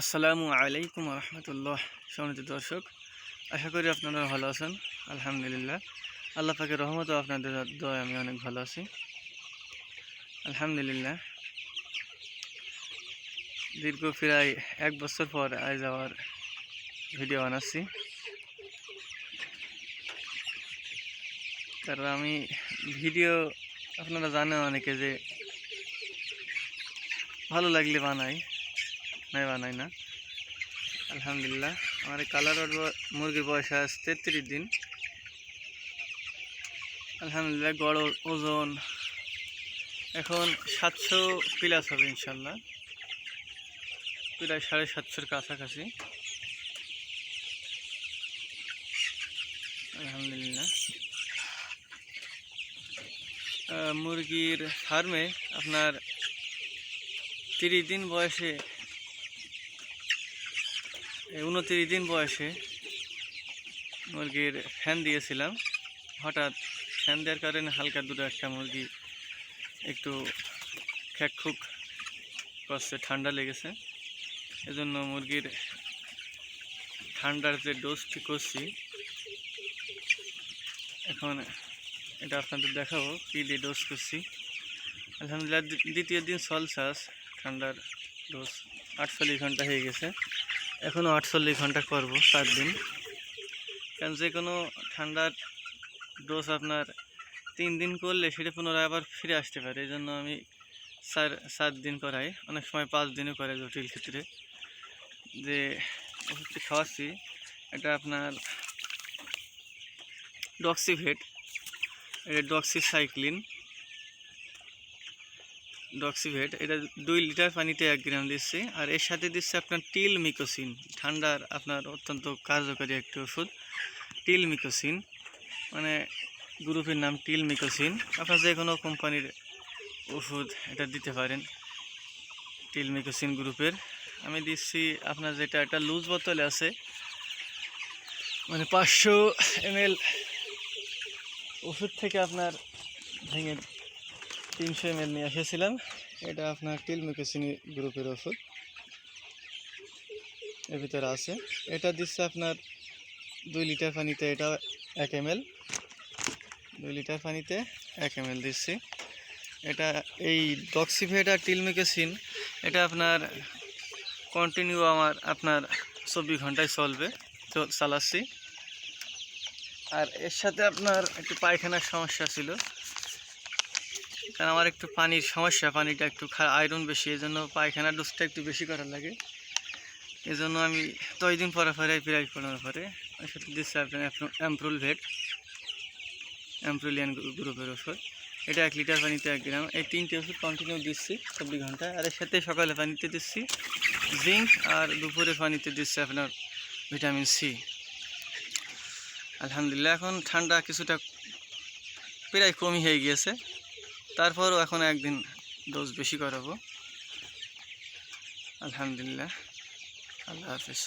আসসালামু আলাইকুম রহমতুল্লাহ। সম্মানিত দর্শক, আশা করি আপনারা ভালো আছেন। আলহামদুলিল্লাহ, আল্লাহ পাকের রহমত ও আপনাদের দোয়ায় আমি অনেক ভালো আছি। আলহামদুলিল্লাহ, দীর্ঘ প্রায় 1 বছর পর আজ আবার ভিডিও বানাচ্ছি। কারণ আমি ভিডিও আপনারা জানেন অনেকে যে ভালো লাগলে বানাই না। আলহামদুলিল্লাহ, আমার এই কালার মুরগির বয়স আজ 33 দিন। আলহামদুলিল্লাহ, গড় ওজন এখন 700+ হবে ইনশাল্লাহ, প্রায় 750-র কাছাকাছি। আলহামদুলিল্লাহ, মুরগির ফার্মে আপনার 30 দিন বয়সে 29 দিন বয়সে মুরগির ফ্যান দিয়েছিলাম। হঠাৎ ফ্যান দেওয়ার কারণে হালকা দুটো একটা মুরগি একটু খ্যাকখুক করছে, ঠান্ডা লেগেছে। এজন্য মুরগির ঠান্ডার যে ডোজটি করছি, এখন এটা আপনাদের দেখাবো কী দিয়ে ডোজ করছি। আলহামদুলিল্লাহ, দ্বিতীয় দিন সলসাস ঠান্ডার ডোজ 48 ঘন্টা হয়ে গেছে। এখনও 48 ঘন্টা করব 7 দিন। কারণ যে কোনো ঠান্ডার ডোজ আপনার 3 দিন করলে সেটা পুনরায় আবার ফিরে আসতে পারে। এই জন্য আমি 7 দিন করাই, অনেক সময় 5 দিনও করে জটিল ক্ষেত্রে। যে ওষুধটি খাওয়াচ্ছি এটা আপনার ডক্সিভেট, এটা ডক্সিভেট, এটা 2 লিটার পানিতে 1 গ্রাম দিচ্ছি। আর এর সাথে দিচ্ছে আপনার টিলমিকোসিন, ঠান্ডার আপনার অত্যন্ত কার্যকারী একটি ওষুধ। টিলমিকোসিন মানে গ্রুপের নাম টিলমিকোসিন। আপনার যে কোনো কোম্পানির ওষুধ এটা দিতে পারেন, টিলমিকোসিন গ্রুপের। আমি দিচ্ছি আপনার যেটা একটা লুজ বোতলে আছে, মানে 500 ml ওষুধ থেকে আপনার ভেঙে 300 ml নিয়ে এসেছিলাম। এটা আপনার টিলমিকোসিন গ্রুপের ওষুধ এর ভিতরে আছে। এটা দিচ্ছে আপনার 2 লিটার পানিতে, এটা 1 ml, 2 লিটার পানিতে 1 ml দিচ্ছি। এটা এই ডক্সিভেট আর টিলমিকোসিন এটা আপনার কন্টিনিউ আপনার 24 ঘন্টায় চলবে, চালাচ্ছি। আর এর সাথে আপনার একটু পায়খানার সমস্যা ছিল, কারণ আমার একটু পানির সমস্যা, পানিটা একটু আয়রন বেশি, এই জন্য পায়খানার ডোজটা একটু বেশি করা লাগে। এই জন্য আমি 10 দিন পরে প্রায় 15 পরে ওই সাথে দিচ্ছি আপনার অ্যাম্প্রুলিয়ান গ্রুপের ওষুধ। এটা 1 লিটার পানিতে 1 গ্রাম। এই 3টে ওষুধ কন্টিনিউ দিচ্ছি 24 ঘন্টায়। আর এর সাথে সকালে পানিতে দিচ্ছি জিঙ্ক, আর দুপুরে পানিতে দিচ্ছি আপনার ভিটামিন সি। আলহামদুলিল্লাহ, এখন ঠান্ডা কিছুটা প্রায় কমই হয়ে গিয়েছে, তারপরও এখন 1 দিন ডোজ বেশি করাবো। আলহামদুলিল্লাহ, আল্লাহ হাফেজ।